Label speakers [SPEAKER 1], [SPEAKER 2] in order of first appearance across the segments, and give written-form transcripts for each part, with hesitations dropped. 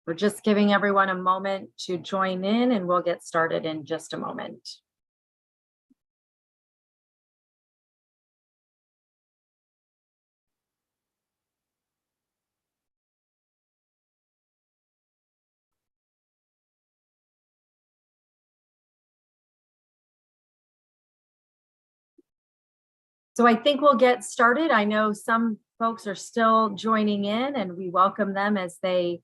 [SPEAKER 1] We're just giving everyone a moment to join in, and we'll get started in just a moment. So I think we'll get started. I know some folks are still joining in, and we welcome them as they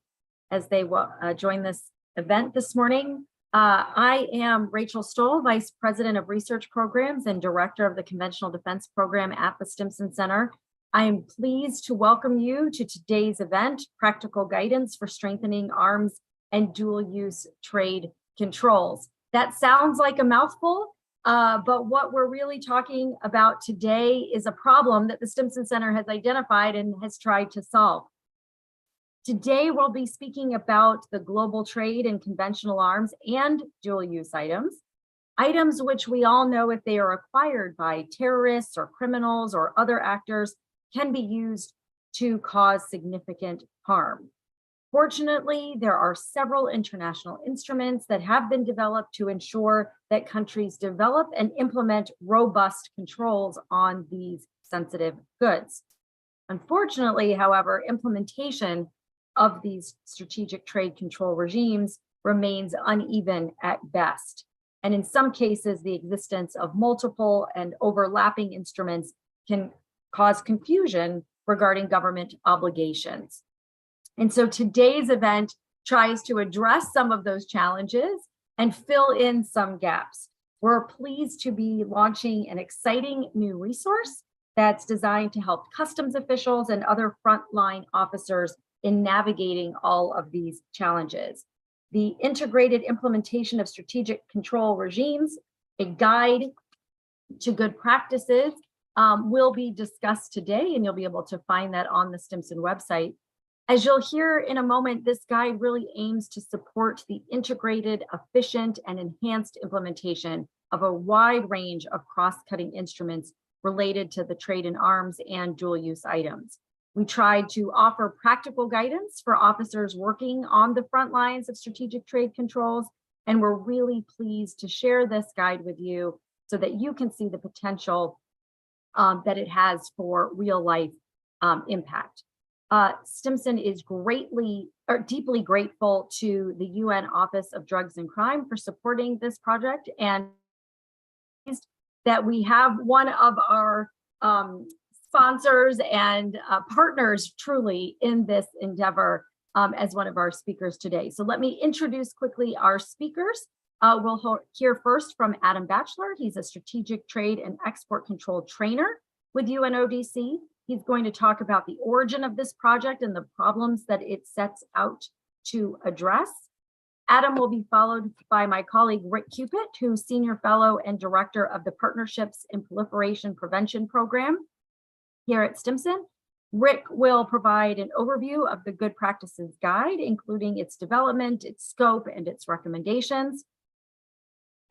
[SPEAKER 1] join this event this morning. I am Rachel Stoll, Vice President of Research Programs and Director of the Conventional Defense Program at the Simpson Center. I am pleased to welcome you to today's event, Practical Guidance for Strengthening Arms and Dual-Use Trade Controls. That sounds like a mouthful, but what we're really talking about today is a problem that the Simpson Center has identified and has tried to solve. Today, we'll be speaking about the global trade in conventional arms and dual-use items which we all know, if they are acquired by terrorists or criminals or other actors, can be used to cause significant harm. Fortunately, there are several international instruments that have been developed to ensure that countries develop and implement robust controls on these sensitive goods. Unfortunately, however, implementation of these strategic trade control regimes remains uneven at best. And in some cases, the existence of multiple and overlapping instruments can cause confusion regarding government obligations. And so today's event tries to address some of those challenges and fill in some gaps. We're pleased to be launching an exciting new resource that's designed to help customs officials and other frontline officers in navigating all of these challenges. The Integrated Implementation of Strategic Control Regimes, a guide to good practices, will be discussed today, and you'll be able to find that on the Simpson website. As you'll hear in a moment, this guide really aims to support the integrated, efficient, and enhanced implementation of a wide range of cross-cutting instruments related to the trade in arms and dual-use items. We tried to offer practical guidance for officers working on the front lines of strategic trade controls, and we're really pleased to share this guide with you so that you can see the potential that it has for real-life impact. Simpson is deeply grateful to the UN Office of Drugs and Crime for supporting this project, and that we have one of our sponsors and partners truly in this endeavor as one of our speakers today. So let me introduce quickly our speakers. We'll hear first from Adam Batchelor. He's a strategic trade and export control trainer with UNODC. He's going to talk about the origin of this project and the problems that it sets out to address. Adam will be followed by my colleague, Rick Cupit, who's Senior Fellow and Director of the Partnerships in Proliferation Prevention Program here at Simpson. Rick will provide an overview of the Good Practices Guide, including its development, its scope, and its recommendations.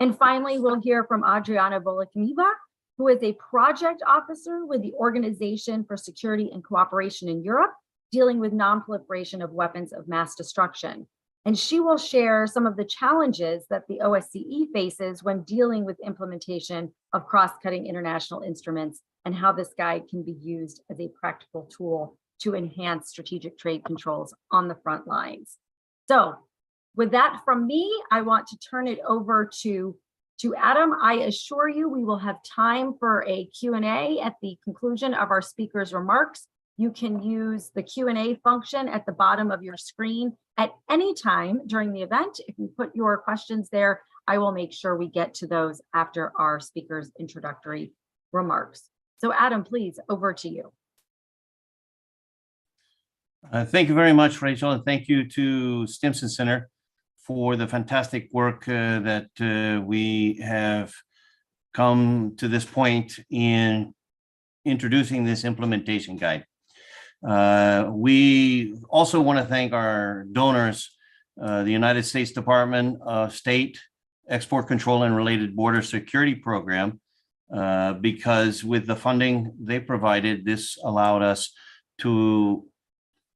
[SPEAKER 1] And finally, we'll hear from Adriana Volokmiva, who is a project officer with the Organization for Security and Cooperation in Europe, dealing with non-proliferation of weapons of mass destruction. And she will share some of the challenges that the OSCE faces when dealing with implementation of cross-cutting international instruments and how this guide can be used as a practical tool to enhance strategic trade controls on the front lines. So with that from me, I want to turn it over to Adam. I assure you we will have time for a Q&A at the conclusion of our speakers' remarks. You can use the Q&A function at the bottom of your screen at any time during the event. If you put your questions there, I will make sure we get to those after our speakers' introductory remarks. So Adam, please, over to you.
[SPEAKER 2] Thank you very much, Rachel, and thank you to Simpson Center for the fantastic work that we have come to this point in introducing this implementation guide. We also want to thank our donors, the United States Department of State Export Control and Related Border Security Program, because with the funding they provided, this allowed us to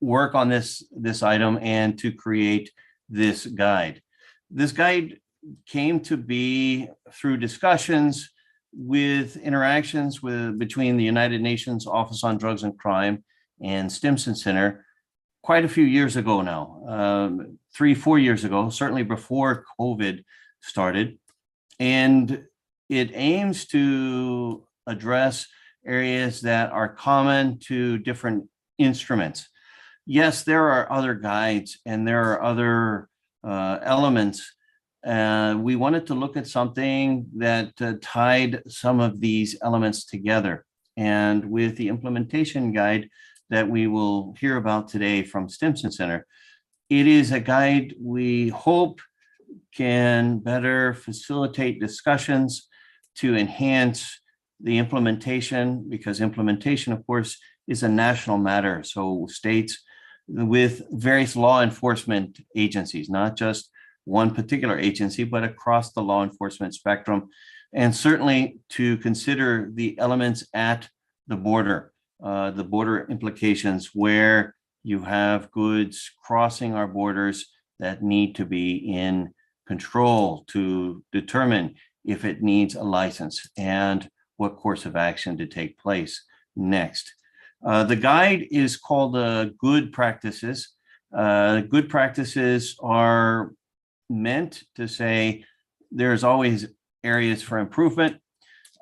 [SPEAKER 2] work on this item and to create this guide. This guide came to be through discussions with interactions between the United Nations Office on Drugs and Crime and Simpson Center quite a few years ago now, 3-4 years ago, certainly before COVID started. And it aims to address areas that are common to different instruments. Yes, there are other guides and there are other elements. We wanted to look at something that tied some of these elements together. And with the implementation guide that we will hear about today from Simpson Center, it is a guide we hope can better facilitate discussions to enhance the implementation, because implementation, of course, is a national matter. So states with various law enforcement agencies, not just one particular agency, but across the law enforcement spectrum, and certainly to consider the elements at the border implications where you have goods crossing our borders that need to be in control to determine if it needs a license and what course of action to take place next. The guide is called Good Practices. Good practices are meant to say there's always areas for improvement.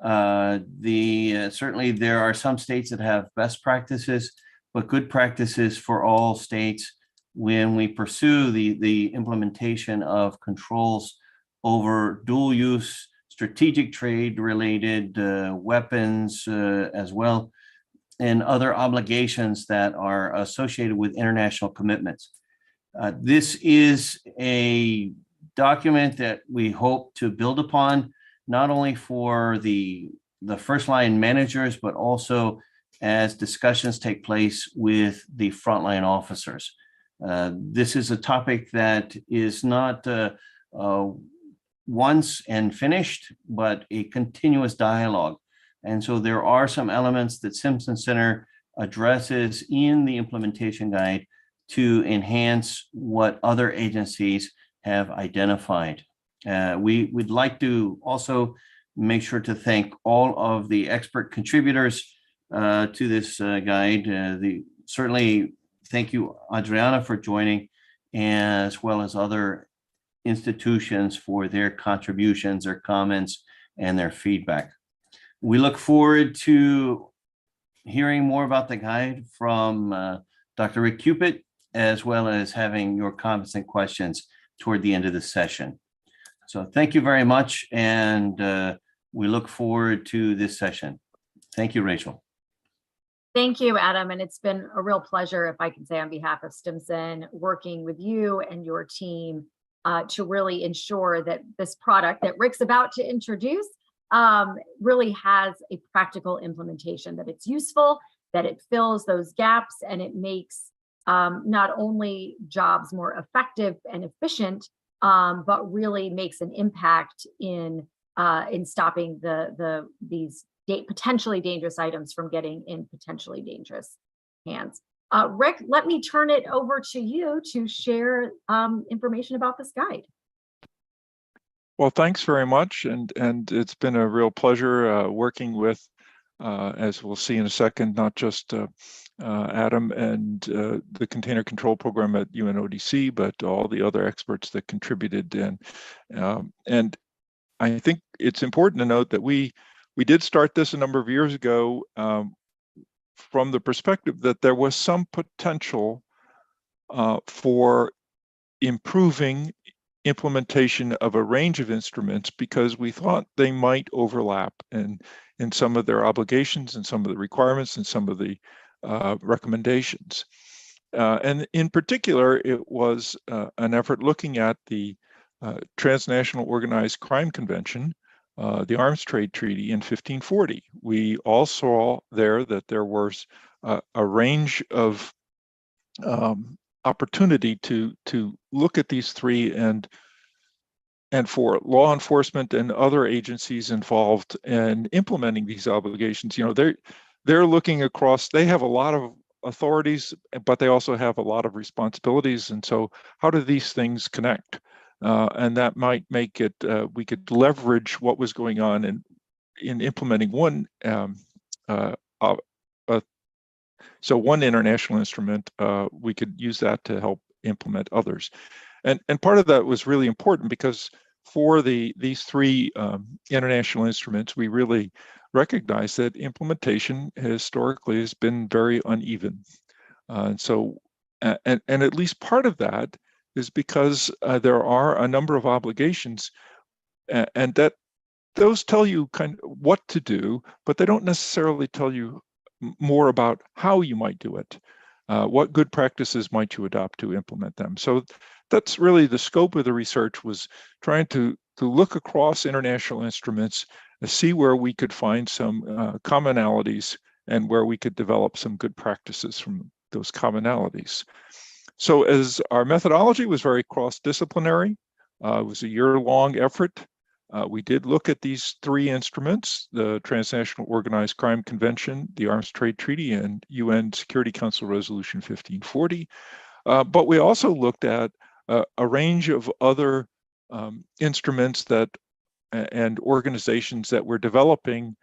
[SPEAKER 2] Certainly there are some states that have best practices, but good practices for all states when we pursue the implementation of controls over dual use, strategic trade related weapons as well, and other obligations that are associated with international commitments. This is a document that we hope to build upon, not only for the first line managers, but also as discussions take place with the frontline officers. This is a topic that is not once and finished, but a continuous dialogue. And so there are some elements that Simpson Center addresses in the implementation guide to enhance what other agencies have identified. We would like to also make sure to thank all of the expert contributors to this guide. Certainly, thank you, Adriana, for joining, as well as other institutions for their contributions, their comments, and their feedback. We look forward to hearing more about the guide from Dr. Rick Cupid, as well as having your comments and questions toward the end of the session. So thank you very much, and we look forward to this session. Thank you, Rachel.
[SPEAKER 1] Thank you, Adam. And it's been a real pleasure, if I can say on behalf of Simpson, working with you and your team to really ensure that this product that Rick's about to introduce really has a practical implementation, that it's useful, that it fills those gaps, and it makes not only jobs more effective and efficient, but really makes an impact in stopping these potentially dangerous items from getting in potentially dangerous hands. Rick, let me turn it over to you to share information about this guide.
[SPEAKER 3] Well, thanks very much, and it's been a real pleasure working with, as we'll see in a second, not just Adam and the Container Control Program at UNODC, but all the other experts that contributed. And I think it's important to note that we did start this a number of years ago from the perspective that there was some potential for improving implementation of a range of instruments, because we thought they might overlap in some of their obligations and some of the requirements and some of the recommendations. And in particular, it was an effort looking at the Transnational Organized Crime Convention, the Arms Trade Treaty in 1540. We all saw there that there was a range of opportunity to look at these three, and for law enforcement and other agencies involved in implementing these obligations. You know, they're looking across. They have a lot authorities, but they also have a lot of responsibilities. And so how do these things connect? And that might make it, we could leverage what was going on in implementing one, so one international instrument, we could use that to help implement others. And part of that was really important because for these three international instruments, we really recognize that implementation historically has been very uneven. And so, and at least part of that is because there are a number of obligations, and that those tell you kind of what to do, but they don't necessarily tell you more about how you might do it. What good practices might you adopt to implement them? So that's really the scope of the research, was trying to look across international instruments and see where we could find some commonalities and where we could develop some good practices from those commonalities. So as our methodology was very cross-disciplinary, it was a year-long effort. We did look at these three instruments: the Transnational Organized Crime Convention, the Arms Trade Treaty, and UN Security Council Resolution 1540. But we also looked at a range of other instruments that and organizations that were developing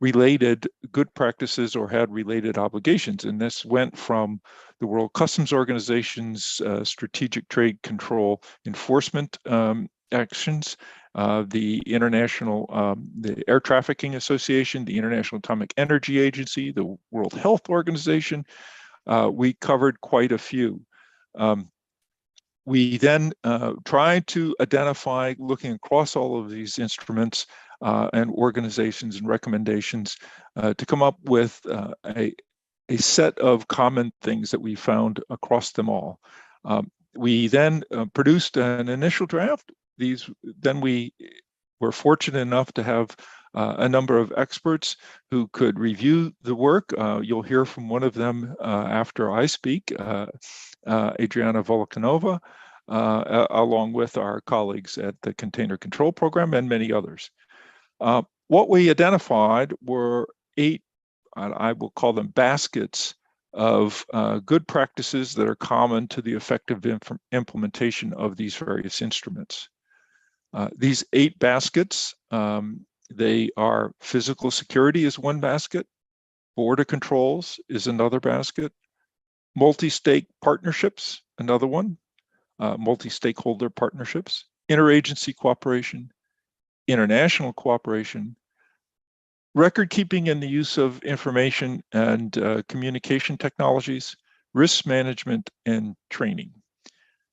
[SPEAKER 3] related good practices or had related obligations. And this went from the World Customs Organization's strategic trade control enforcement actions, the International, the Air Trafficking Association, the International Atomic Energy Agency, the World Health Organization. We covered quite a few. We then tried to identify, looking across all of these instruments and organizations and recommendations, to come up with a set of common things that we found across them all. We then produced an initial draft. Then we were fortunate enough to have a number of experts who could review the work. You'll hear from one of them after I speak, Adriana Volakanova, along with our colleagues at the Container Control Program and many others. What we identified were 8, I will call them baskets, of good practices that are common to the effective implementation of these various instruments. These 8 baskets, they are: physical security is one basket, border controls is another basket, multi-state partnerships, another one, multi-stakeholder partnerships, interagency cooperation, international cooperation, record keeping and the use of information and communication technologies, risk management, and training.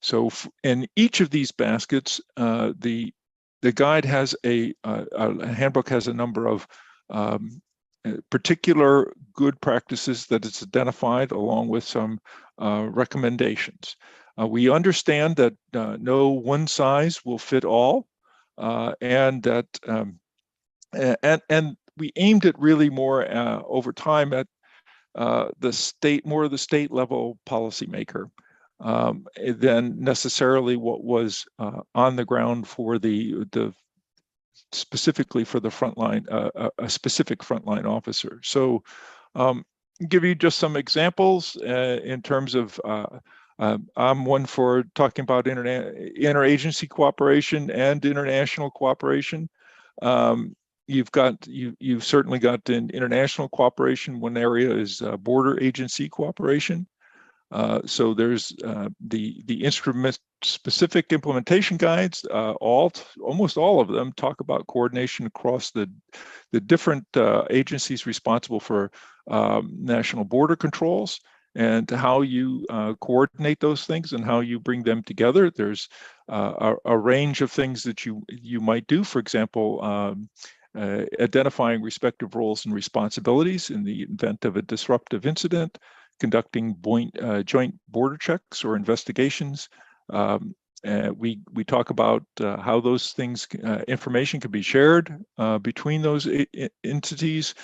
[SPEAKER 3] So in each of these baskets, the guide has a handbook has a number of particular good practices that it's identified, along with some recommendations. We understand that no one size will fit all, and that and we aimed it really more over time at the state level policymaker than necessarily what was on the ground for the specifically for the frontline, a specific frontline officer. So give you just some examples in terms of I'm one for talking about interagency cooperation and international cooperation. You've certainly got in international cooperation. One area is border agency cooperation. So there's the instrument-specific implementation guides. Almost all of them talk about coordination across the different agencies responsible for national border controls, and how you coordinate those things and how you bring them together. There's a range of things that you might do. For example, identifying respective roles and responsibilities in the event of a disruptive incident, conducting joint border checks or investigations. We talk about how those things, information can be shared between those entities,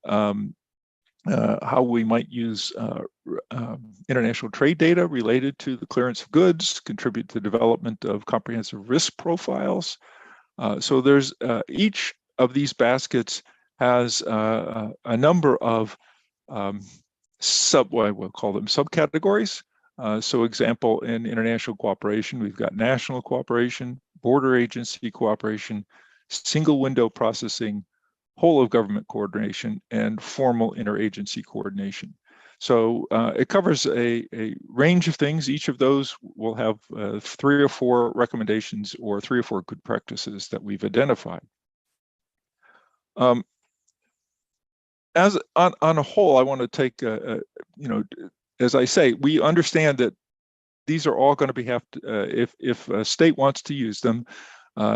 [SPEAKER 3] how we might use international trade data related to the clearance of goods, contribute to the development of comprehensive risk profiles. So there's each of these baskets has a number of we'll call them subcategories. So example, in international cooperation, we've got national cooperation, border agency cooperation, single window processing, whole of government coordination, and formal interagency coordination. So it covers a range of things. Each of those will have 3 or 4 recommendations or 3 or 4 good practices that we've identified. As on a whole, I want to take, as I say, we understand that these are all going to be if a state wants to use them,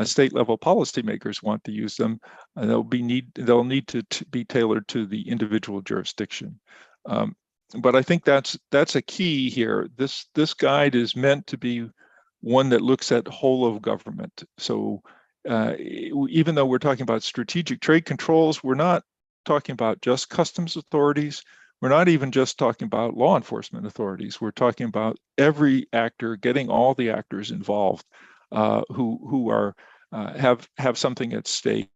[SPEAKER 3] state level policymakers want to use them, they'll need to be tailored to the individual jurisdiction. But I think that's a key here. This guide is meant to be one that looks at whole of government. So even though we're talking about strategic trade controls, we're not talking about just customs authorities. We're not even just talking about law enforcement authorities. We're talking about every actor, getting all the actors involved who are have something at stake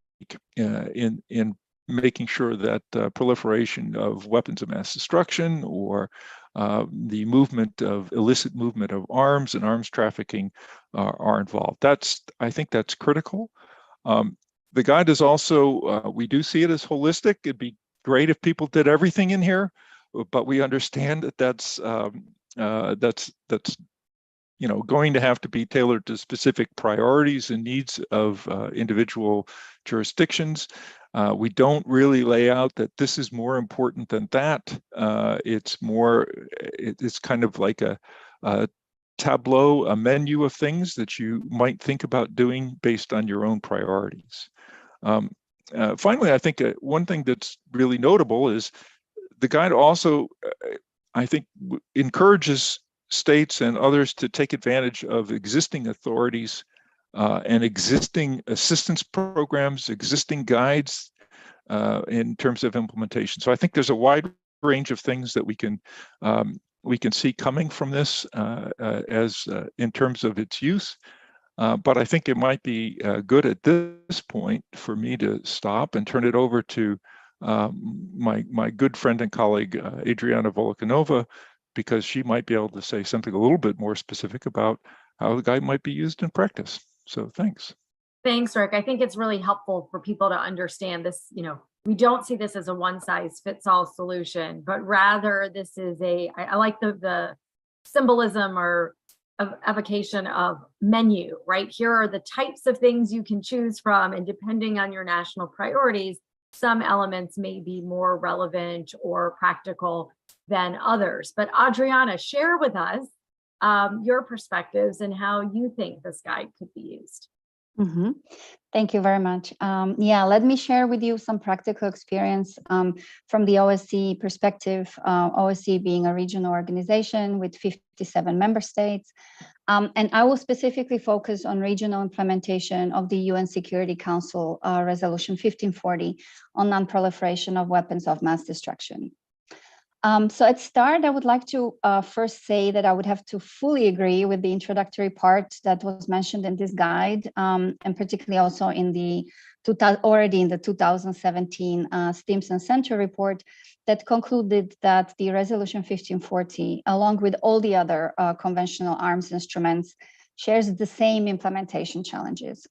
[SPEAKER 3] in making sure that proliferation of weapons of mass destruction or the illicit movement of arms and arms trafficking are involved. I think that's critical. The guide is also, we do see it as holistic. It'd be great if people did everything in here, but we understand that that's going to have to be tailored to specific priorities and needs of individual jurisdictions. We don't really lay out that this is more important than that. It's kind of like a tableau, a menu of things that you might think about doing based on your own priorities. Finally, I think one thing that's really notable is the guide also, I think, encourages states and others to take advantage of existing authorities and existing assistance programs, existing guides in terms of implementation. So I think there's a wide range of things that we can see coming from this in terms of its use. But I think it might be good at this point for me to stop and turn it over to my good friend and colleague, Adriana Volokanova, because she might be able to say something a little bit more specific about how the guide might be used in practice. So thanks.
[SPEAKER 1] Thanks, Rick. I think it's really helpful for people to understand this. We don't see this as a one-size-fits-all solution, but rather this is I like the symbolism or of evocation of menu, right? Here are the types of things you can choose from, and depending on your national priorities, some elements may be more relevant or practical than others. But Adriana, share with us your perspectives and how you think this guide could be used.
[SPEAKER 4] Mm-hmm. Thank you very much. Let me share with you some practical experience from the OSCE perspective, OSCE being a regional organization with 57 member states. And I will specifically focus on regional implementation of the UN Security Council Resolution 1540 on non-proliferation of weapons of mass destruction. So at start, I would like to first say that I would have to fully agree with the introductory part that was mentioned in this guide, and particularly also already in the 2017 Simpson Center report that concluded that the Resolution 1540, along with all the other conventional arms instruments, shares the same implementation challenges.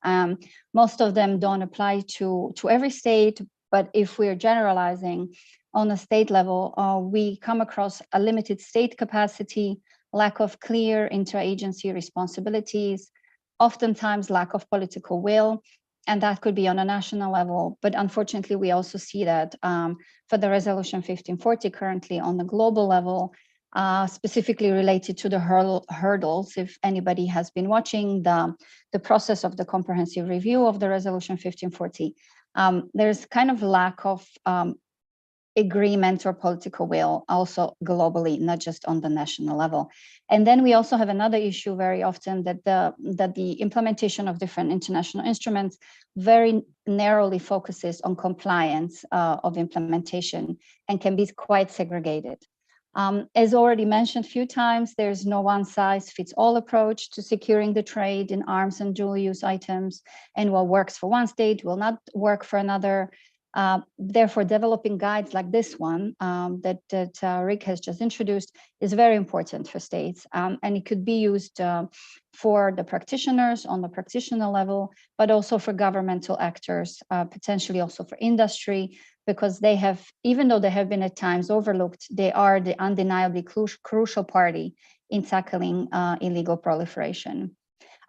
[SPEAKER 4] Most of them don't apply to every state, but if we're generalizing, on a state level, we come across a limited state capacity, lack of clear interagency responsibilities, oftentimes lack of political will, and that could be on a national level. But unfortunately, we also see that for the Resolution 1540 currently on the global level, specifically related to the hurdles. If anybody has been watching the process of the comprehensive review of the Resolution 1540, there's kind of lack of agreement or political will also globally, not just on the national level. And then we also have another issue very often that the implementation of different international instruments very narrowly focuses on compliance of implementation and can be quite segregated. As already mentioned a few times, there's no one-size-fits-all approach to securing the trade in arms and dual-use items, and what works for one state will not work for another. Therefore, developing guides like this one that Rick has just introduced is very important for states, and it could be used for the practitioners on the practitioner level, but also for governmental actors, potentially also for industry, because they have, even though they have been at times overlooked, they are the undeniably crucial party in tackling illegal proliferation.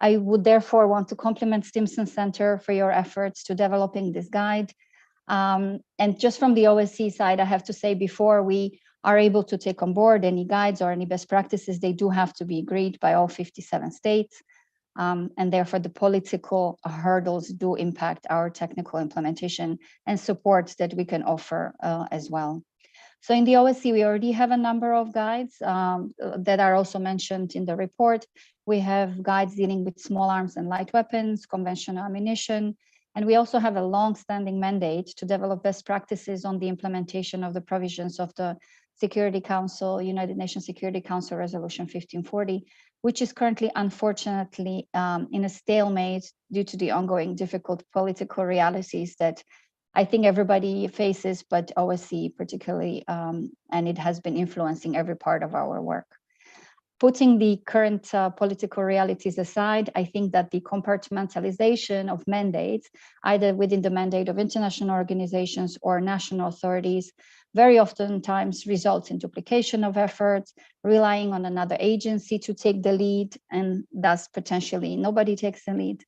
[SPEAKER 4] I would therefore want to compliment Simpson Center for your efforts to developing this guide. And just from the OSC side, I have to say, before we are able to take on board any guides or any best practices, they do have to be agreed by all 57 states. And therefore, the political hurdles do impact our technical implementation and support that we can offer as well. So in the OSC, we already have a number of guides that are also mentioned in the report. We have guides dealing with small arms and light weapons, conventional ammunition, and we also have a long-standing mandate to develop best practices on the implementation of the provisions of the Security Council, United Nations Security Council Resolution 1540, which is currently, unfortunately, in a stalemate due to the ongoing difficult political realities that I think everybody faces, but OSC particularly, and it has been influencing every part of our work. Putting the current political realities aside, I think that the compartmentalization of mandates, either within the mandate of international organizations or national authorities, very oftentimes results in duplication of efforts, relying on another agency to take the lead, and thus potentially nobody takes the lead.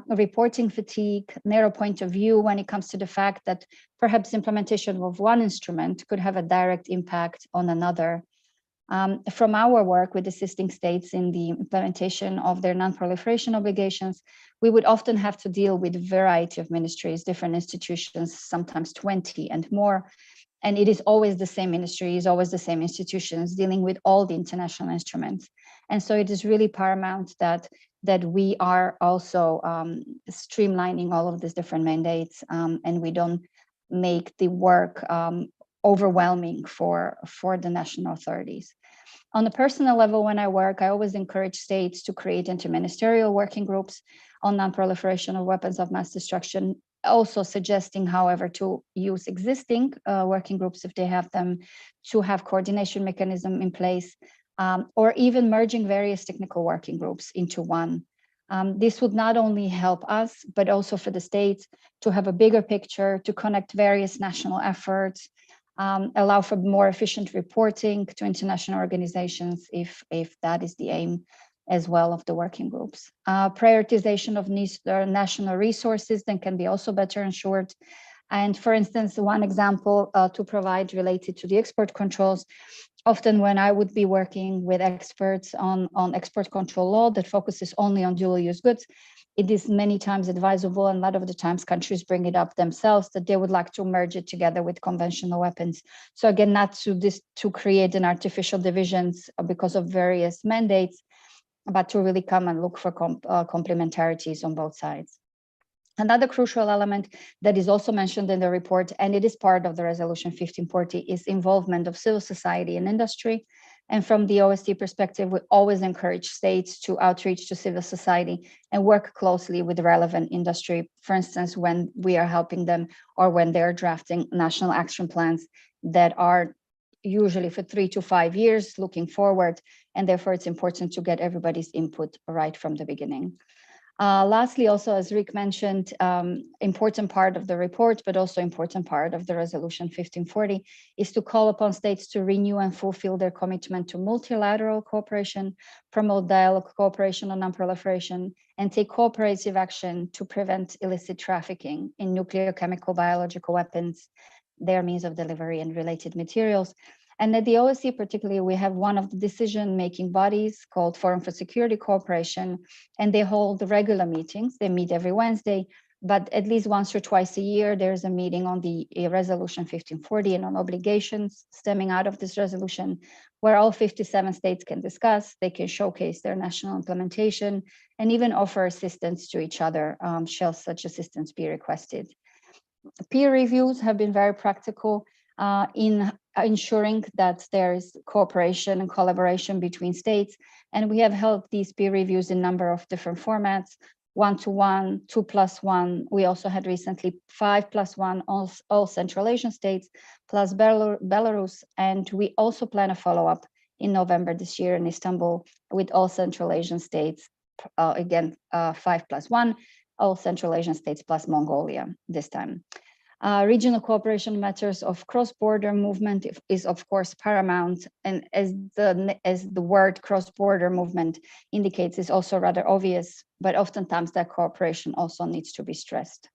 [SPEAKER 4] Reporting fatigue, narrow point of view when it comes to the fact that perhaps implementation of one instrument could have a direct impact on another. From our work with assisting states in the implementation of their non-proliferation obligations, we would often have to deal with a variety of ministries, different institutions, sometimes 20 and more. And it is always the same ministries, always the same institutions dealing with all the international instruments. And so it is really paramount that we are also streamlining all of these different mandates, and we don't make the work overwhelming for the national authorities. On a personal level, when I work, I always encourage states to create interministerial working groups on non-proliferation of weapons of mass destruction, also suggesting, however, to use existing working groups if they have them, to have coordination mechanism in place, or even merging various technical working groups into one. This would not only help us, but also for the states to have a bigger picture, to connect various national efforts, allow for more efficient reporting to international organizations if that is the aim as well of the working groups. Prioritization of national resources then can be also better ensured. And for instance, one example to provide related to the export controls, often when I would be working with experts on export control law that focuses only on dual use goods, it is many times advisable, and a lot of the times countries bring it up themselves, that they would like to merge it together with conventional weapons. So again, not to create an artificial divisions because of various mandates, but to really come and look for complementarities on both sides. Another crucial element that is also mentioned in the report, and it is part of the resolution 1540, is involvement of civil society and industry. And from the OSC perspective, we always encourage states to outreach to civil society and work closely with relevant industry. For instance, when we are helping them or when they're drafting national action plans that are usually for 3 to 5 years looking forward. And therefore, it's important to get everybody's input right from the beginning. Lastly, also, as Rick mentioned, important part of the report, but also important part of the resolution 1540 is to call upon states to renew and fulfill their commitment to multilateral cooperation, promote dialogue cooperation on non-proliferation, and take cooperative action to prevent illicit trafficking in nuclear, chemical, biological weapons, their means of delivery, and related materials. And at the OSC particularly, we have one of the decision-making bodies called Forum for Security Cooperation, and they hold regular meetings. They meet every Wednesday, but at least once or twice a year, there's a meeting on the resolution 1540 and on obligations stemming out of this resolution, where all 57 states can discuss, they can showcase their national implementation, and even offer assistance to each other, shall such assistance be requested. Peer reviews have been very practical in ensuring that there is cooperation and collaboration between states. And we have held these peer reviews in a number of different formats. 1-to-1, 2+1. We also had recently 5+1, all Central Asian states, plus Belarus. And we also plan a follow-up in November this year in Istanbul with all Central Asian states, again, 5+1, all Central Asian states plus Mongolia this time. Regional cooperation matters of cross-border movement is of course paramount, and as the word cross-border movement indicates, is also rather obvious, but oftentimes that cooperation also needs to be stressed.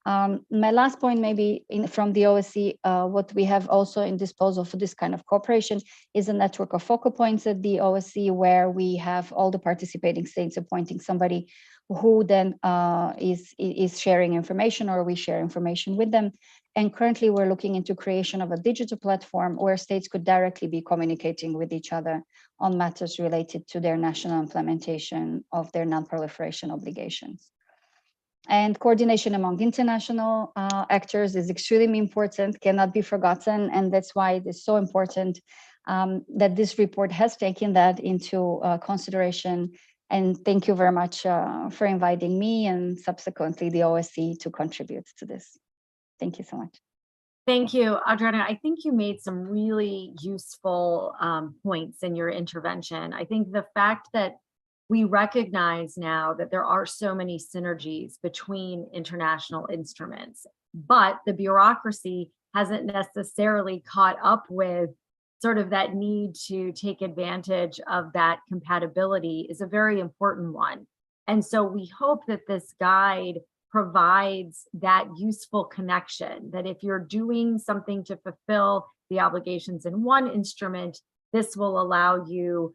[SPEAKER 4] My last point, maybe from the OSCE, what we have also in disposal for this kind of cooperation is a network of focal points at the OSCE, where we have all the participating states appointing somebody who then is sharing information, or we share information with them. And currently we're looking into creation of a digital platform where states could directly be communicating with each other on matters related to their national implementation of their non-proliferation obligations. And coordination among international actors is extremely important, cannot be forgotten. And that's why it is so important that this report has taken that into consideration. And thank you very much for inviting me and subsequently the OSCE to contribute to this. Thank you so much.
[SPEAKER 1] Thank you, Adriana. I think you made some really useful points in your intervention. I think the fact that we recognize now that there are so many synergies between international instruments, but the bureaucracy hasn't necessarily caught up with sort of that need to take advantage of that compatibility is a very important one. And so we hope that this guide provides that useful connection, that if you're doing something to fulfill the obligations in one instrument, this will allow you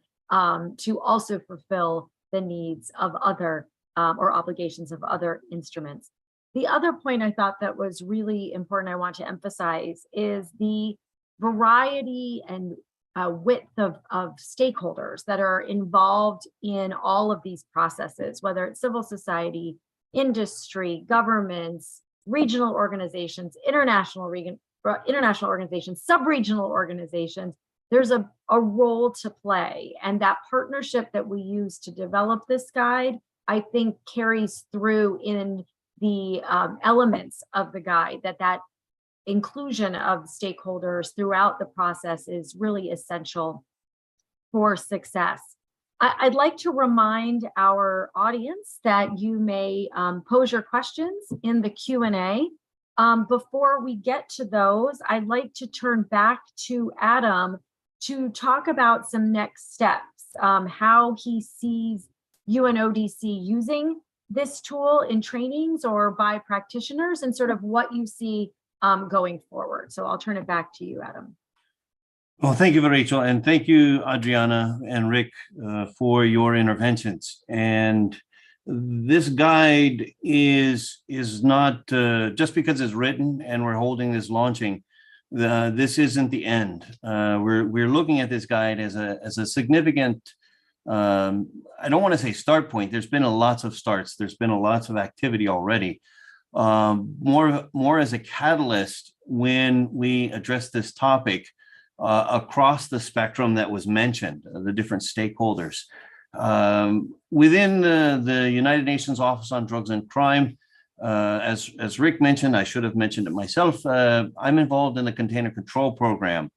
[SPEAKER 1] to also fulfill the needs of other or obligations of other instruments. The other point I thought that was really important I want to emphasize is the variety and width of stakeholders that are involved in all of these processes, whether it's civil society, industry, governments, regional organizations, international organizations, sub-regional organizations. There's a role to play, and that partnership that we use to develop this guide, I think carries through in the elements of the guide, that inclusion of stakeholders throughout the process is really essential for success. I'd like to remind our audience that you may pose your questions in the Q&A. Before we get to those, I'd like to turn back to Adam to talk about some next steps, how he sees UNODC using this tool in trainings or by practitioners, and sort of what you see going forward. So I'll turn it back to you, Adam.
[SPEAKER 2] Well, thank you, Rachel, and thank you, Adriana and Rick, for your interventions. And this guide is not just because it's written and we're holding this launching. This isn't the end. We're looking at this guide as a significant. I don't want to say start point. There's been lots of starts. There's been lots of activity already. More as a catalyst when we address this topic across the spectrum that was mentioned, the different stakeholders. Within the United Nations Office on Drugs and Crime, as Rick mentioned, I should have mentioned it myself, I'm involved in the Container Control Program.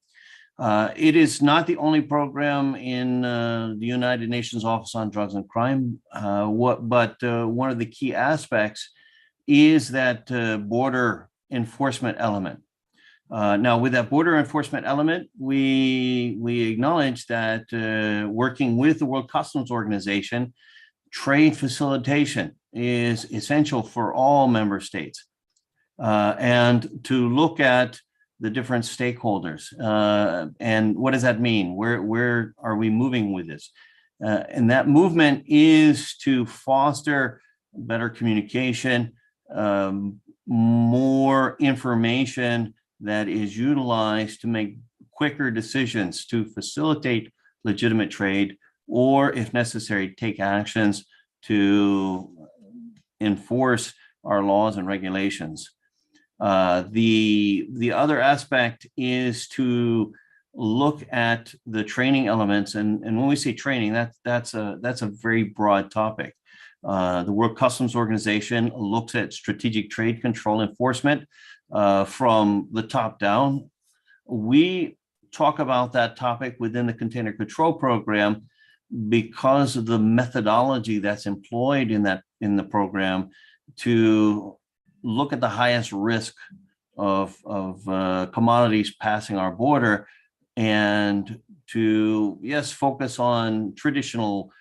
[SPEAKER 2] It is not the only program in the United Nations Office on Drugs and Crime, but one of the key aspects is that border enforcement element. Now, with that border enforcement element, we acknowledge that working with the World Customs Organization, trade facilitation is essential for all member states, and to look at the different stakeholders and what does that mean? Where are we moving with this? And that movement is to foster better communication, more information that is utilized to make quicker decisions to facilitate legitimate trade, or if necessary, take actions to enforce our laws and regulations. The other aspect is to look at the training elements, and when we say training, that's a very broad topic. The World Customs Organization looks at strategic trade control enforcement from the top down. We talk about that topic within the Container Control Program because of the methodology that's employed in the program to look at the highest risk of commodities passing our border, and to, yes, focus on traditional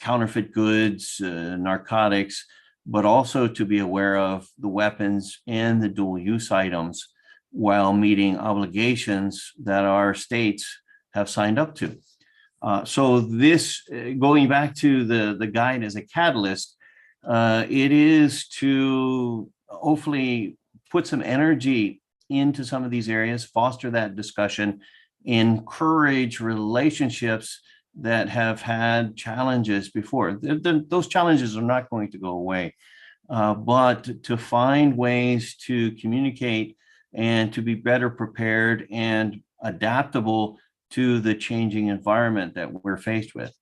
[SPEAKER 2] counterfeit goods, narcotics, but also to be aware of the weapons and the dual use items while meeting obligations that our states have signed up to. So this, going back to the guide as a catalyst, it is to hopefully put some energy into some of these areas, foster that discussion, encourage relationships that have had challenges before. Those challenges are not going to go away, but to find ways to communicate and to be better prepared and adaptable to the changing environment that we're faced with.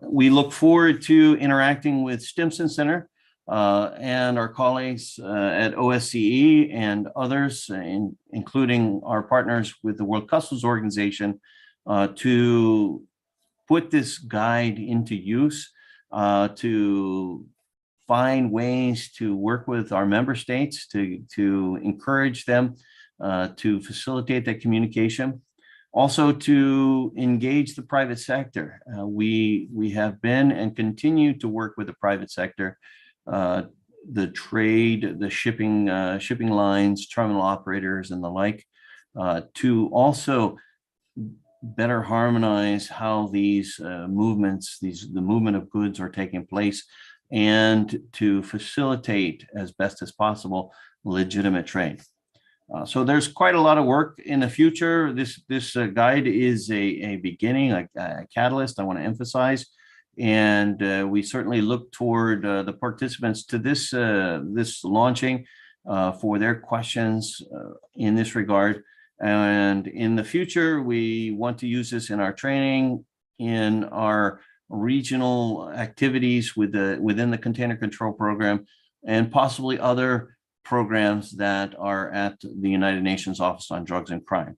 [SPEAKER 2] We look forward to interacting with Simpson Center and our colleagues at OSCE and others, including our partners with the World Customs Organization, to put this guide into use, to find ways to work with our member states to encourage them to facilitate that communication. Also to engage the private sector. We have been and continue to work with the private sector, the trade, the shipping lines, terminal operators, and the like, to also better harmonize how these movements, the movement of goods are taking place, and to facilitate as best as possible legitimate trade. So there's quite a lot of work in the future. This guide is a beginning, a catalyst, I want to emphasize. And we certainly look toward the participants to this launching for their questions in this regard. And in the future, we want to use this in our training, in our regional activities within the Container Control Program, and possibly other programs that are at the United Nations Office on Drugs and Crime.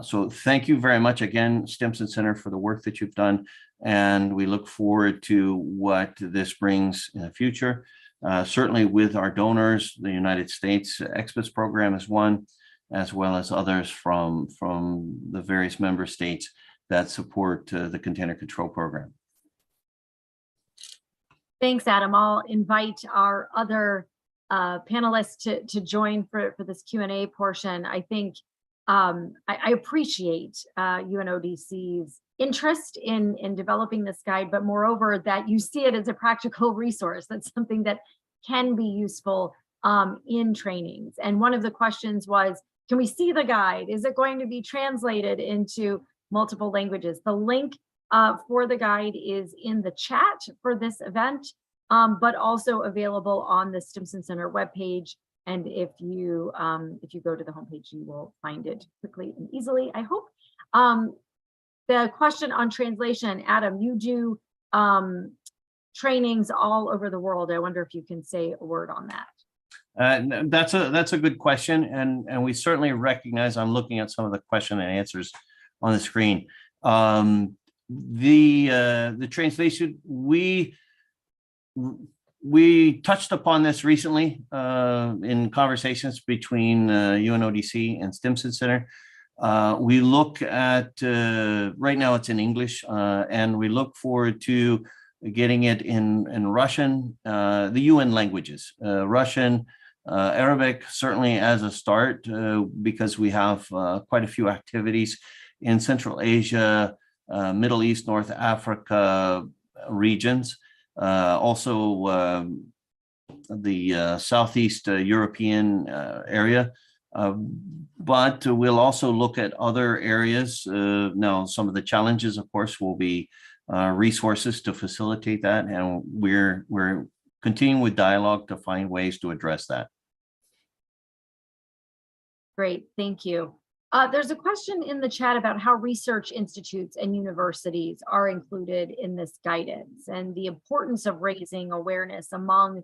[SPEAKER 2] So thank you very much again, Simpson Center, for the work that you've done. And we look forward to what this brings in the future. Certainly with our donors, the United States Experts Program is one, as well as others from the various member states that support the Container Control Program.
[SPEAKER 1] Thanks, Adam. I'll invite our other panelists to join for this Q&A portion. I think I appreciate UNODC's interest in developing this guide, but moreover, that you see it as a practical resource. That's something that can be useful in trainings. And one of the questions was, can we see the guide? Is it going to be translated into multiple languages? The link for the guide is in the chat for this event, but also available on the Simpson Center webpage. And if you go to the homepage, you will find it quickly and easily, I hope. The question on translation, Adam, you do trainings all over the world. I wonder if you can say a word on that.
[SPEAKER 2] That's a good question, and we certainly recognize. I'm looking at some of the question and answers on the screen. The translation, we touched upon this recently in conversations between UNODC and Simpson Center. We look at, right now it's in English, and we look forward to getting it in Russian, the UN languages, Russian, Arabic, certainly as a start, because we have quite a few activities in Central Asia, Middle East, North Africa regions. Also the Southeast European area, but we'll also look at other areas. Now, some of the challenges, of course, will be resources to facilitate that, and we're continuing with dialogue to find ways to address that.
[SPEAKER 1] Great, thank you. There's a question in the chat about how research institutes and universities are included in this guidance and the importance of raising awareness among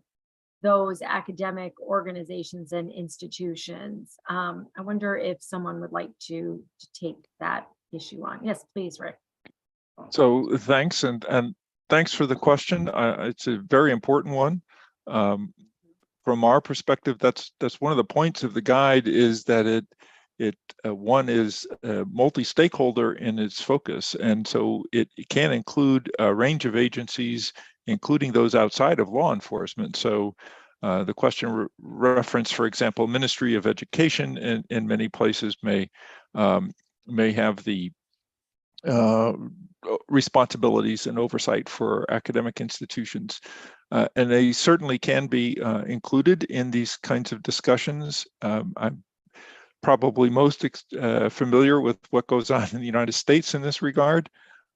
[SPEAKER 1] those academic organizations and institutions. I wonder if someone would like to take that issue on. Yes, please, Rick.
[SPEAKER 3] So thanks, and thanks for the question. It's a very important one. From our perspective, that's one of the points of the guide, is that it one is multi-stakeholder in its focus, and so it can include a range of agencies, including those outside of law enforcement. So the question reference, for example, Ministry of Education in many places may have the responsibilities and oversight for academic institutions. And they certainly can be included in these kinds of discussions. I'm probably most familiar with what goes on in the United States in this regard.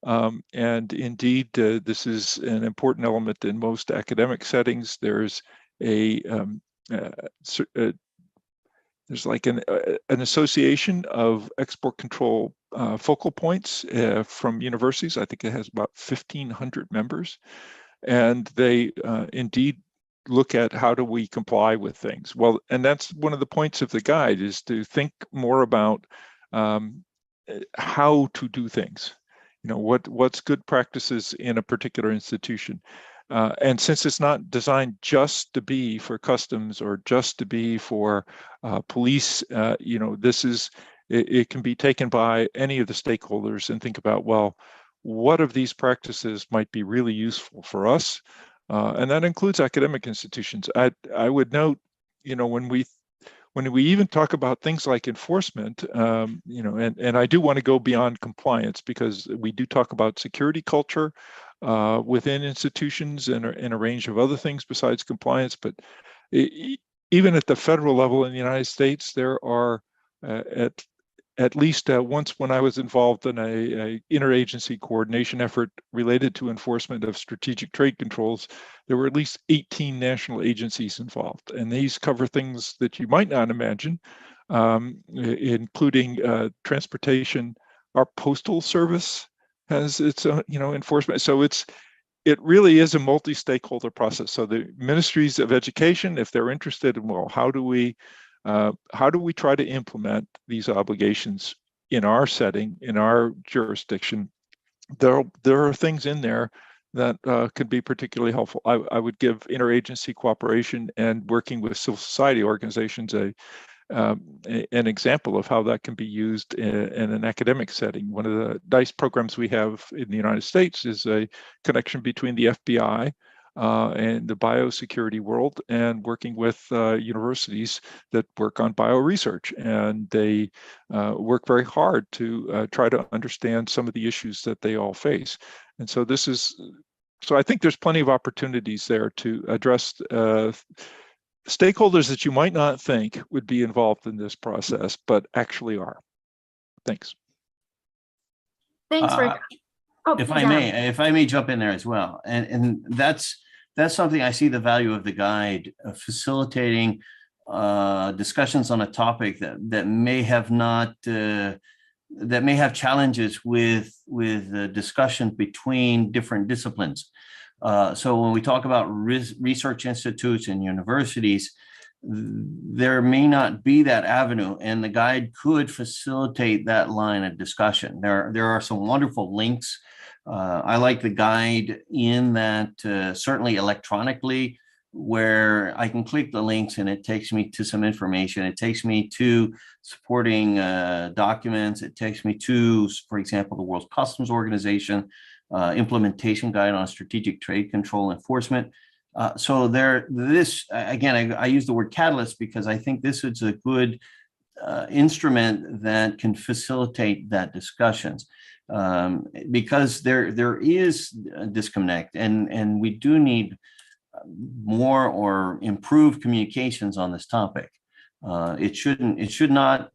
[SPEAKER 3] And indeed, this is an important element in most academic settings. There's there's like an association of export control focal points from universities. I think it has about 1,500 members. And they indeed look at how do we comply with things. Well, and that's one of the points of the guide, is to think more about how to do things. You know, what's good practices in a particular institution. And since it's not designed just to be for customs or just to be for police, you know, it can be taken by any of the stakeholders and think about, well, what of these practices might be really useful for us? And that includes academic institutions. I would note, you know, when we even talk about things like enforcement, you know, and I do want to go beyond compliance, because we do talk about security culture within institutions and a range of other things besides compliance. But even at the federal level in the United States, there are at least once, when I was involved in a interagency coordination effort related to enforcement of strategic trade controls, there were at least 18 national agencies involved. And these cover things that you might not imagine, including transportation. Our postal service has its own, you know, enforcement. So it really is a multi-stakeholder process. So the ministries of education, if they're interested in, well, how do we try to implement these obligations in our setting, in our jurisdiction, there are things in there that could be particularly helpful. I would give interagency cooperation and working with civil society organizations an example of how that can be used in an academic setting. One of the nice programs we have in the United States is a connection between the FBI and the biosecurity world, and working with universities that work on bioresearch. And they work very hard to try to understand some of the issues that they all face. And so so I think there's plenty of opportunities there to address stakeholders that you might not think would be involved in this process, but actually are. Thanks.
[SPEAKER 1] Thanks, Rick.
[SPEAKER 2] If I may jump in there as well, and that's something I see the value of the guide, facilitating discussions on a topic that may have not that may have challenges with the discussion between different disciplines. So when we talk about research institutes and universities, there may not be that avenue, and the guide could facilitate that line of discussion. There are some wonderful links. I like the guide in that certainly electronically, where I can click the links and it takes me to some information. It takes me to supporting documents. It takes me to, for example, the World Customs Organization implementation guide on strategic trade control enforcement. So again, I use the word catalyst because I think this is a good instrument that can facilitate that discussions, because there is a disconnect, and we do need more or improved communications on this topic. It should not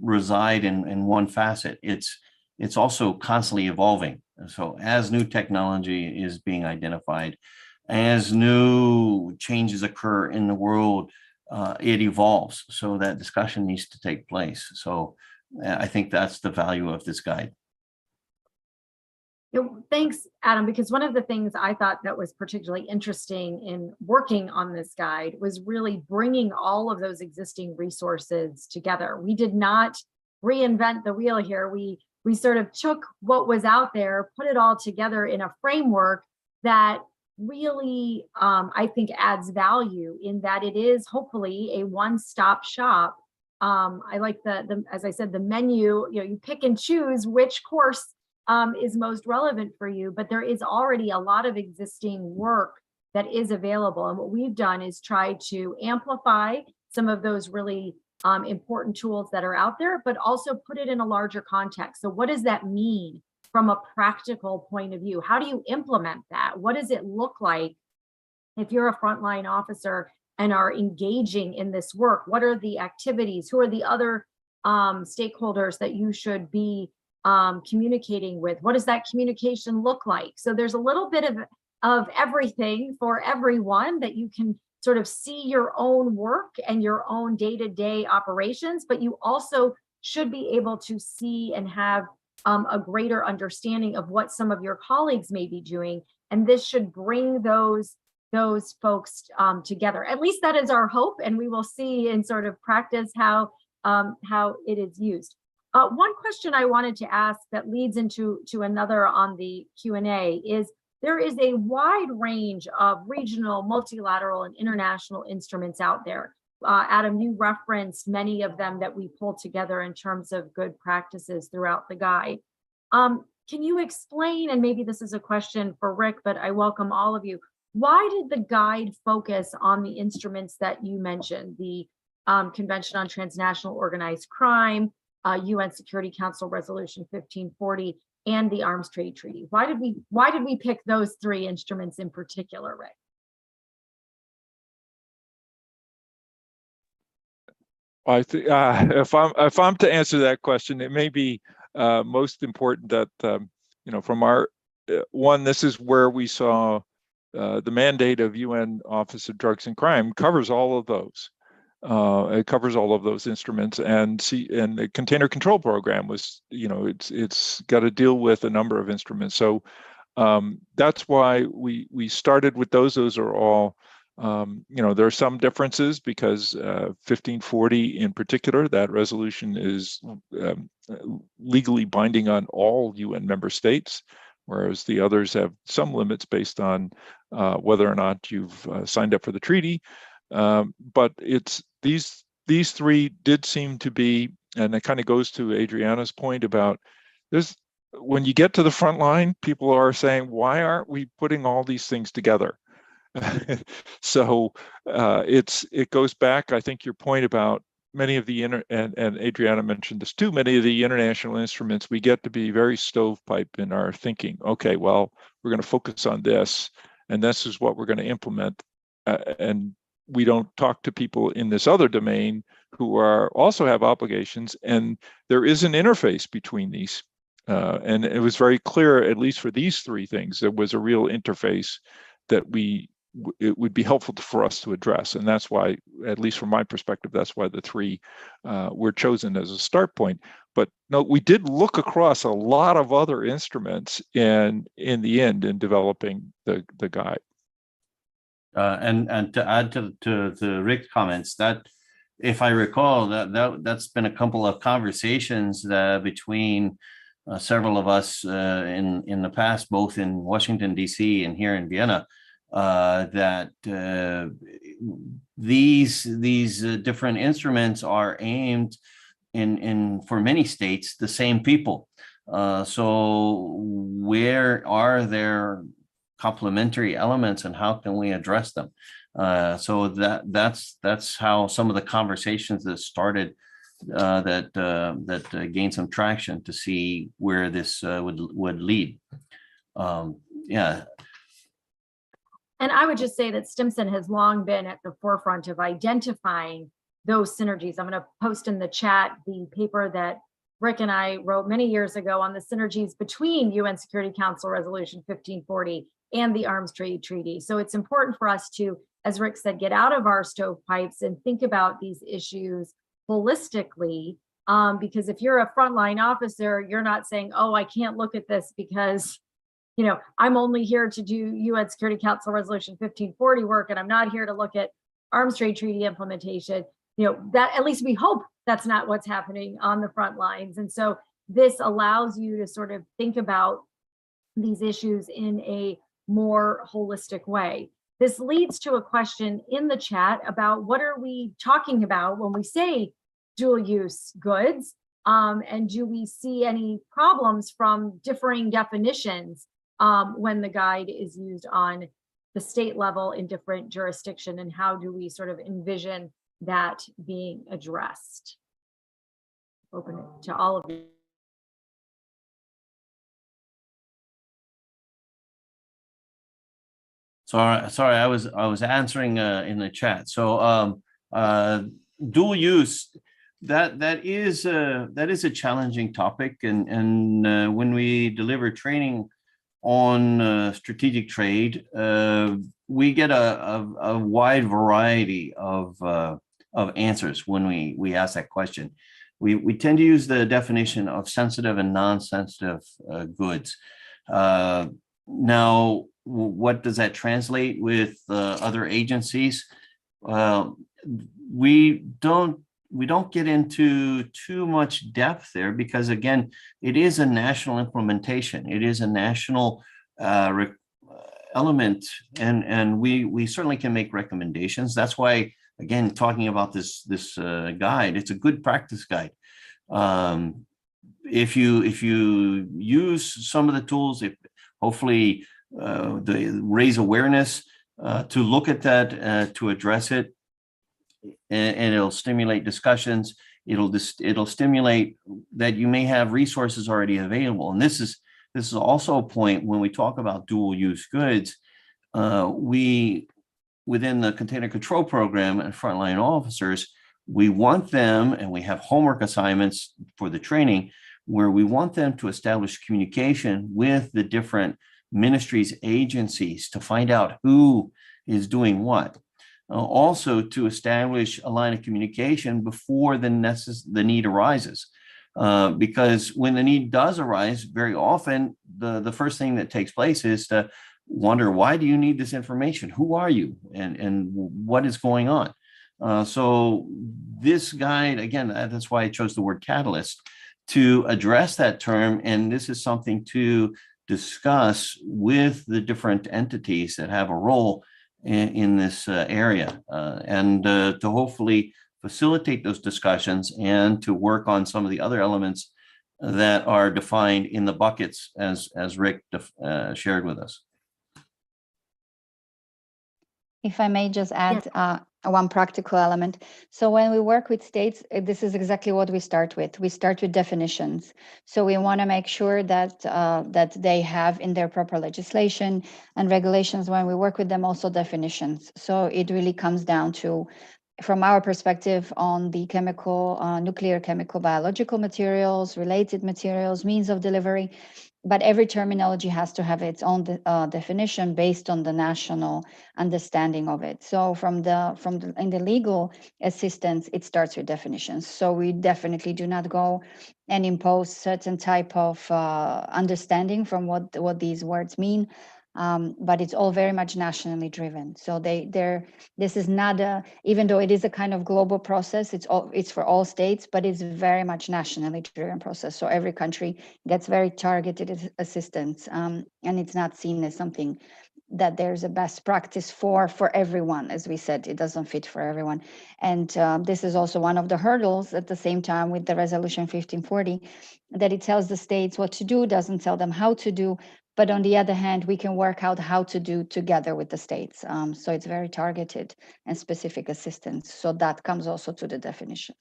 [SPEAKER 2] reside in one facet. It's also constantly evolving. So as new technology is being identified, as new changes occur in the world, it evolves. So that discussion needs to take place. So I think that's the value of this guide.
[SPEAKER 1] Thanks, Adam, because one of the things I thought that was particularly interesting in working on this guide was really bringing all of those existing resources together. We did not reinvent the wheel here. We sort of took what was out there, put it all together in a framework that really, I think, adds value in that it is hopefully a one-stop shop. I like the as I said, the menu. You pick and choose which course is most relevant for you, but there is already a lot of existing work that is available. And what we've done is try to amplify some of those really important tools that are out there, but also put it in a larger context. So what does that mean from a practical point of view? How do you implement that? What does it look like if you're a frontline officer and are engaging in this work? What are the activities? Who are the other stakeholders that you should be communicating with? What does that communication look like? So there's a little bit of everything for everyone that you can sort of see your own work and your own day-to-day operations, but you also should be able to see and have a greater understanding of what some of your colleagues may be doing. And this should bring those folks together. At least that is our hope, and we will see in sort of practice how it is used. One question I wanted to ask that leads into another on the Q&A is, there is a wide range of regional, multilateral, and international instruments out there. Adam, you referenced many of them that we pulled together in terms of good practices throughout the guide. Can you explain, and maybe this is a question for Rick, but I welcome all of you, why did the guide focus on the instruments that you mentioned, the Convention on Transnational Organized Crime, UN Security Council Resolution 1540, and the Arms Trade Treaty? Why did we pick those three instruments in particular, Rick?
[SPEAKER 3] I think if I'm to answer that question, it may be most important that from our one, this is where we saw the mandate of UN Office of Drugs and Crime covers all of those. It covers all of those instruments, and the container control program was, it's got to deal with a number of instruments. So that's why we started with those. Those are all, there are some differences because 1540 in particular, that resolution is legally binding on all UN member states, whereas the others have some limits based on whether or not you've signed up for the treaty. But it's these three did seem to be, and it kind of goes to Adriana's point about when you get to the front line, people are saying, why aren't we putting all these things together? So it goes back, I think, your point about many of the and Adriana mentioned this too, many of the international instruments, we get to be very stovepipe in our thinking. Okay, well, we're going to focus on this, and this is what we're going to implement. And we don't talk to people in this other domain who also have obligations, and there is an interface between these. And it was very clear, at least for these three things, there was a real interface that it would be helpful for us to address. And that's why, at least from my perspective, that's why the three were chosen as a start point. But no, we did look across a lot of other instruments in the end in developing the guide.
[SPEAKER 2] And to add to Rick's comments, that if I recall, that's been a couple of conversations between several of us in the past, both in Washington, D.C. and here in Vienna, that these different instruments are aimed in for many states the same people. So where are there complementary elements, and how can we address them? So that's how some of the conversations that started that gained some traction to see where this would lead. Yeah.
[SPEAKER 1] And I would just say that Simpson has long been at the forefront of identifying those synergies. I'm going to post in the chat the paper that Rick and I wrote many years ago on the synergies between UN Security Council Resolution 1540 and the Arms Trade Treaty. So it's important for us to as Rick said, get out of our stovepipes and think about these issues holistically. Because if you're a frontline officer, you're not saying, oh, I can't look at this because, you know, I'm only here to do UN Security Council Resolution 1540 work, and I'm not here to look at Arms Trade Treaty implementation. You know, that at least we hope that's not what's happening on the front lines. And so this allows you to sort of think about these issues in a more holistic way. This leads to a question in the chat about what are we talking about when we say dual use goods? And do we see any problems from differing definitions when the guide is used on the state level in different jurisdiction, and how do we sort of envision that being addressed? Open it to all of you.
[SPEAKER 2] Sorry, I was answering in the chat. So dual use, that is a challenging topic, and when we deliver training on strategic trade, we get a wide variety of answers when we ask that question. We tend to use the definition of sensitive and non-sensitive goods. Now, what does that translate with other agencies? We don't get into too much depth there because, again, it is a national implementation. It is a national element, and we certainly can make recommendations. That's why, again, talking about this guide, it's a good practice guide. If you use some of the tools, hopefully they raise awareness to look at that, to address it, and it'll stimulate discussions. It'll stimulate that you may have resources already available. And this is also a point when we talk about dual use goods. We, within the container control program and frontline officers, we want them, and we have homework assignments for the training where we want them to establish communication with the different ministries, agencies, to find out who is doing what. Also to establish a line of communication before the need arises. Because when the need does arise, very often the first thing that takes place is to wonder, why do you need this information? Who are you? And what is going on? So this guide, again, that's why I chose the word catalyst, to address that term. And this is something to discuss with the different entities that have a role in this area, and to hopefully facilitate those discussions and to work on some of the other elements that are defined in the buckets as Rick shared with us.
[SPEAKER 4] If I may just add one practical element. So when we work with states, this is exactly what we start with. We start with definitions. So we want to make sure that that they have in their proper legislation and regulations, when we work with them, also definitions. So it really comes down to, from our perspective, on the chemical, nuclear, chemical, biological materials, related materials, means of delivery. But every terminology has to have its own definition based on the national understanding of it. So in the legal assistance, it starts with definitions. So we definitely do not go and impose certain type of understanding from what these words mean. But it's all very much nationally driven. So this is not even though it is a kind of global process, it's for all states, but it's very much nationally driven process. So every country gets very targeted assistance, and it's not seen as something that there's a best practice for everyone. As we said, it doesn't fit for everyone. And this is also one of the hurdles at the same time with the resolution 1540, that it tells the states what to do, doesn't tell them how to do. But on the other hand, we can work out how to do together with the states. So it's very targeted and specific assistance. So that comes also to the definitions.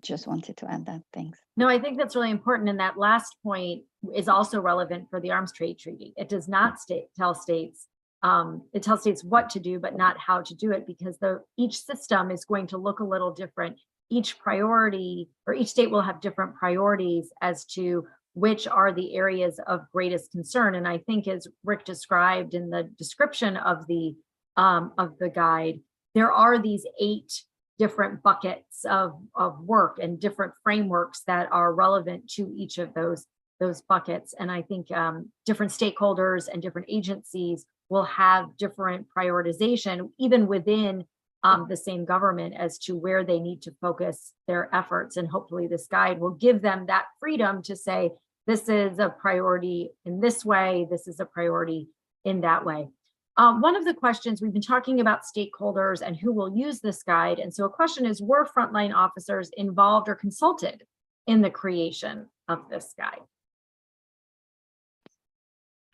[SPEAKER 4] Just wanted to add that. Thanks.
[SPEAKER 1] No, I think that's really important. And that last point is also relevant for the Arms Trade Treaty. It does not tell states, it tells states what to do, but not how to do it, because each system is going to look a little different. Each priority, or each state will have different priorities as to which are the areas of greatest concern. And I think, as Rick described in the description of the of the guide, there are these 8 different buckets of work and different frameworks that are relevant to each of those buckets. And I think different stakeholders and different agencies will have different prioritization, even within the same government, as to where they need to focus their efforts. And hopefully this guide will give them that freedom to say, this is a priority in this way, this is a priority in that way. One of the questions, we've been talking about stakeholders and who will use this guide. And so a question is, were frontline officers involved or consulted in the creation of this guide?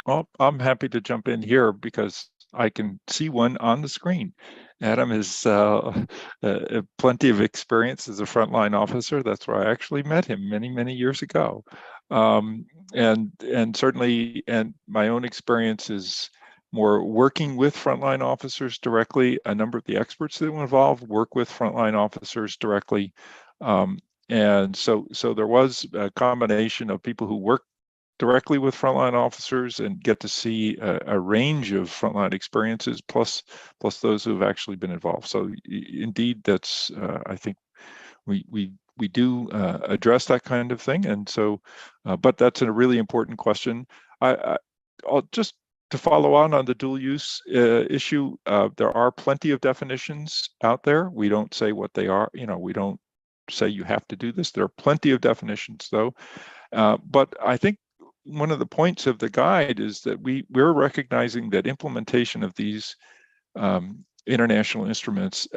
[SPEAKER 3] Well, I'm happy to jump in here because I can see one on the screen. Adam has plenty of experience as a frontline officer. That's where I actually met him many years ago. And certainly, and my own experience is more working with frontline officers directly. A number of the experts that were involved work with frontline officers directly. And so there was a combination of people who work directly with frontline officers and get to see a range of frontline experiences, plus those who have actually been involved. So indeed, that's I think we do address that kind of thing. And so, but that's a really important question. I'll just to follow on the dual use issue. There are plenty of definitions out there. We don't say what they are. We don't say you have to do this. There are plenty of definitions, though. But I think one of the points of the guide is that we're recognizing that implementation of these international instruments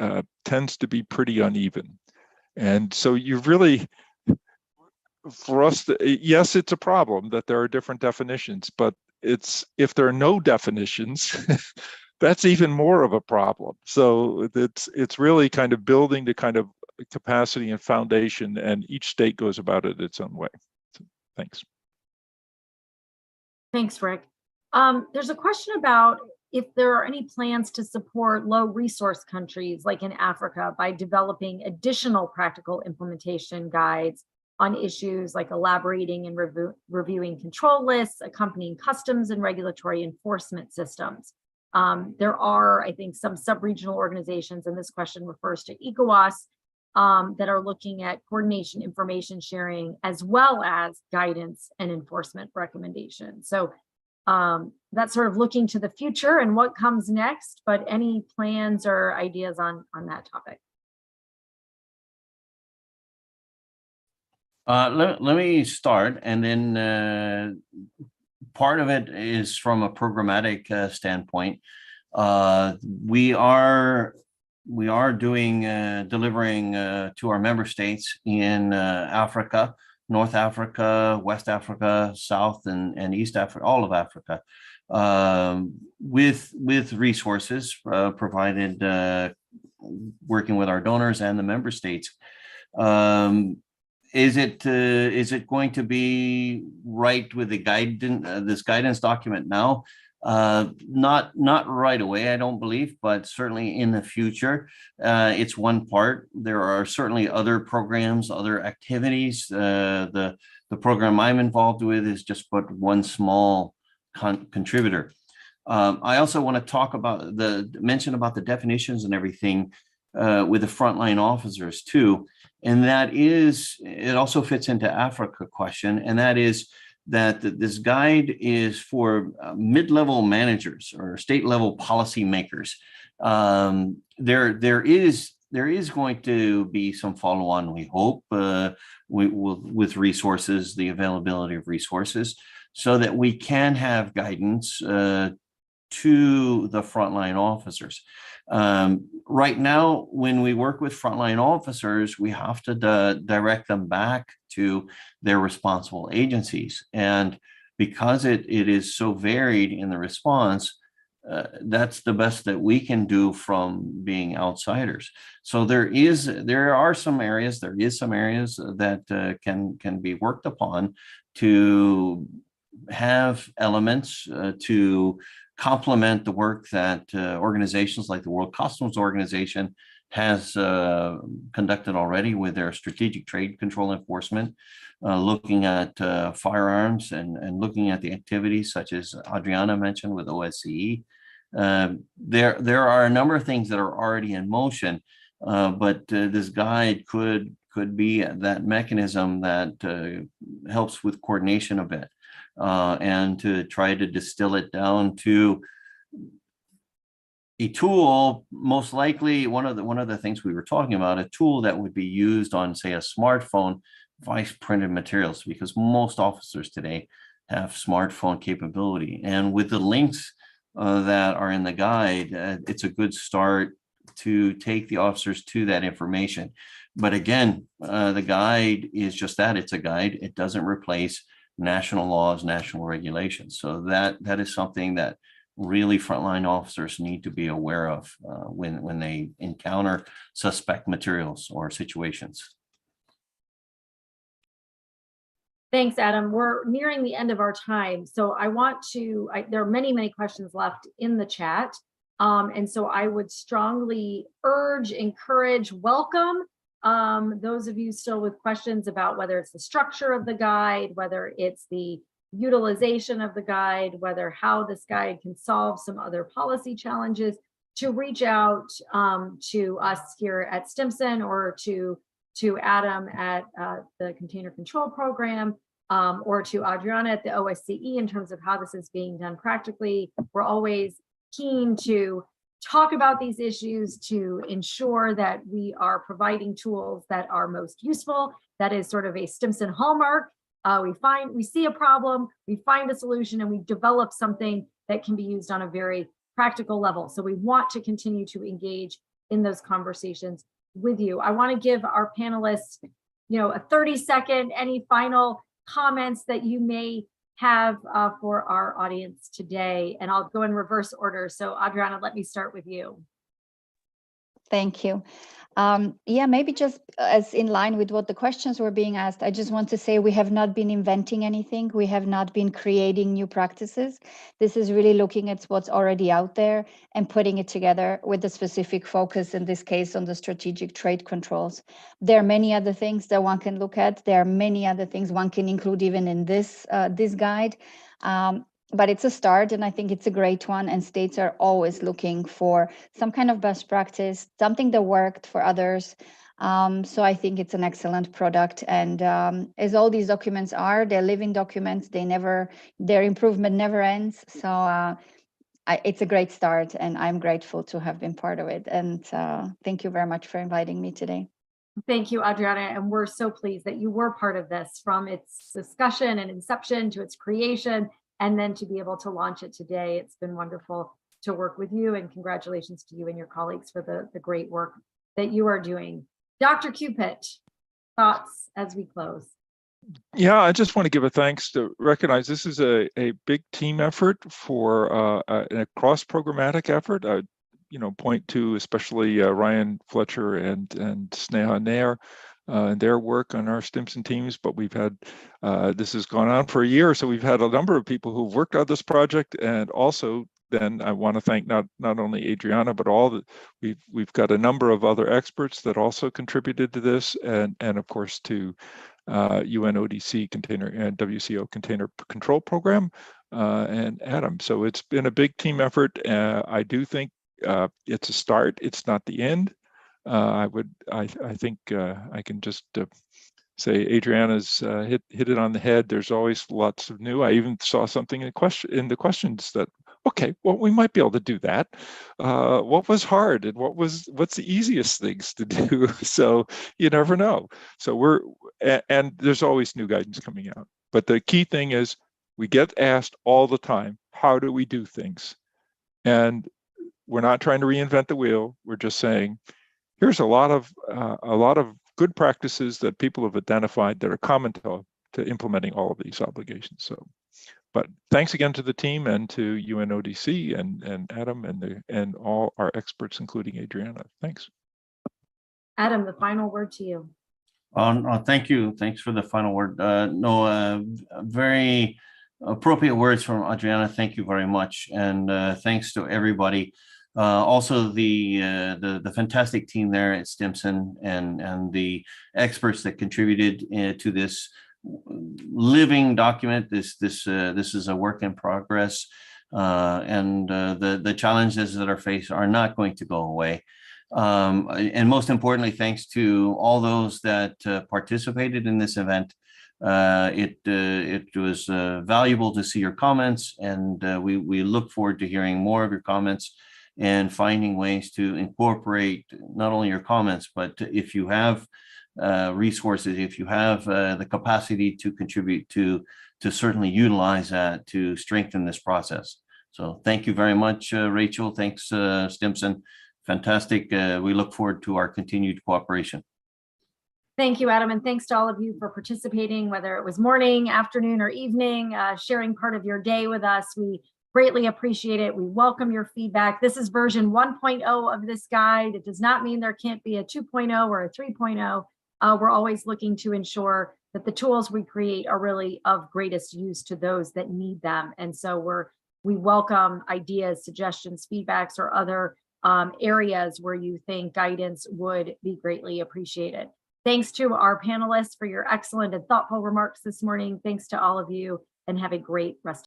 [SPEAKER 3] tends to be pretty uneven. And so you really, for us, yes, it's a problem that there are different definitions, but if there are no definitions, that's even more of a problem. So it's really kind of building the kind of capacity and foundation, and each state goes about it its own way. So, thanks.
[SPEAKER 1] Thanks, Rick. There's a question about if there are any plans to support low resource countries like in Africa by developing additional practical implementation guides on issues like elaborating and reviewing control lists, accompanying customs and regulatory enforcement systems. There are, I think, some sub-regional organizations, and this question refers to ECOWAS, that are looking at coordination, information sharing, as well as guidance and enforcement recommendations. So that's sort of looking to the future and what comes next, but any plans or ideas on that topic?
[SPEAKER 2] Let me start, and then part of it is from a programmatic standpoint. We are delivering to our member states in Africa, North Africa, West Africa, South and East Africa, all of Africa, with resources provided, working with our donors and the member states. Is it going to be right with the guidance, this guidance document now? Not right away, I don't believe, but certainly in the future, it's one part. There are certainly other programs, other activities. The program I'm involved with is just but one small contributor. I also want to talk about mention about the definitions and everything with the frontline officers too. And that is, it also fits into Africa question, and that is that this guide is for mid-level managers or state-level policymakers. There is going to be some follow-on, we hope, with resources, the availability of resources, so that we can have guidance to the frontline officers. Right now, when we work with frontline officers, we have to direct them back to their responsible agencies. And because it is so varied in the response, that's the best that we can do from being outsiders. So there are some areas that can be worked upon to have elements to complement the work that organizations like the World Customs Organization has conducted already with their strategic trade control enforcement, looking at firearms and looking at the activities such as Adriana mentioned with OSCE, There are a number of things that are already in motion, but this guide could be that mechanism that helps with coordination a bit, and to try to distill it down to a tool, most likely one of the things we were talking about, a tool that would be used on, say, a smartphone, vice printed materials, because most officers today have smartphone capability. And with the links that are in the guide, it's a good start to take the officers to that information. But again, the guide is just that, it's a guide. It doesn't replace national laws, national regulations. So that is something that really frontline officers need to be aware of when they encounter suspect materials or situations.
[SPEAKER 1] Thanks, Adam. We're nearing the end of our time. So I want to, there are many, many questions left in the chat. And so I would strongly urge, encourage, welcome those of you still with questions about whether it's the structure of the guide, whether it's the utilization of the guide, whether how this guide can solve some other policy challenges, to reach out to us here at Simpson or to Adam at the Container Control Program, or to Adriana at the OSCE in terms of how this is being done practically. We're always keen to talk about these issues to ensure that we are providing tools that are most useful. That is sort of a Simpson hallmark. We see a problem, we find a solution, and we develop something that can be used on a very practical level. So we want to continue to engage in those conversations with you. I want to give our panelists, a 30-second, any final comments that you may have for our audience today. And I'll go in reverse order. So Adriana, let me start with you.
[SPEAKER 4] Thank you. Yeah, maybe just as in line with what the questions were being asked, I just want to say we have not been inventing anything. We have not been creating new practices. This is really looking at what's already out there and putting it together with a specific focus, in this case, on the strategic trade controls. There are many other things that one can look at. There are many other things one can include even in this guide. But it's a start, and I think it's a great one, and states are always looking for some kind of best practice, something that worked for others. So I think it's an excellent product, and as all these documents are, they're living documents. Their improvement never ends. So it's a great start, and I'm grateful to have been part of it. And thank you very much for inviting me today.
[SPEAKER 1] Thank you, Adriana, and we're so pleased that you were part of this, from its discussion and inception to its creation, and then to be able to launch it today. It's been wonderful to work with you, and congratulations to you and your colleagues for the great work that you are doing. Dr. Cupit, thoughts as we close?
[SPEAKER 3] Yeah, I just want to give a thanks to recognize this is a big team effort for a cross-programmatic effort. Point to especially Ryan Fletcher and Sneha Nair and their work on our Simpson teams, but we've had, this has gone on for a year, so we've had a number of people who've worked on this project, and also then I want to thank not only Adriana, but we've got a number of other experts that also contributed to this, and of course to UNODC Container and WCO Container Control Program and Adam. So it's been a big team effort. I do think it's a start. It's not the end. I think I can just say Adriana's hit it on the head. There's always lots of new. I even saw something in the questions that, okay, well, we might be able to do that. What was hard, and what's the easiest things to do? So you never know. So and there's always new guidance coming out. But the key thing is we get asked all the time, how do we do things? And we're not trying to reinvent the wheel. We're just saying, here's a lot of good practices that people have identified that are common to implementing all of these obligations. So, but thanks again to the team and to UNODC and Adam and all our experts, including Adriana. Thanks.
[SPEAKER 1] Adam, the final word to you.
[SPEAKER 2] Thank you. Thanks for the final word. Very appropriate words from Adriana. Thank you very much, and thanks to everybody. Also the fantastic team there at Simpson and the experts that contributed to this living document. This is a work in progress. the challenges that are faced are not going to go away. And most importantly, thanks to all those that participated in this event. It was valuable to see your comments, and we look forward to hearing more of your comments and finding ways to incorporate not only your comments, but if you have resources, if you have the capacity to contribute to certainly utilize that to strengthen this process. So thank you very much, Rachel. Thanks, Simpson. Fantastic. We look forward to our continued cooperation.
[SPEAKER 1] Thank you, Adam, and thanks to all of you for participating, whether it was morning, afternoon, or evening, sharing part of your day with us. We greatly appreciate it. We welcome your feedback. This is version 1.0 of this guide. It does not mean there can't be a 2.0 or a 3.0. We're always looking to ensure that the tools we create are really of greatest use to those that need them. And so we welcome ideas, suggestions, feedbacks, or other areas where you think guidance would be greatly appreciated. Thanks to our panelists for your excellent and thoughtful remarks this morning. Thanks to all of you, and have a great rest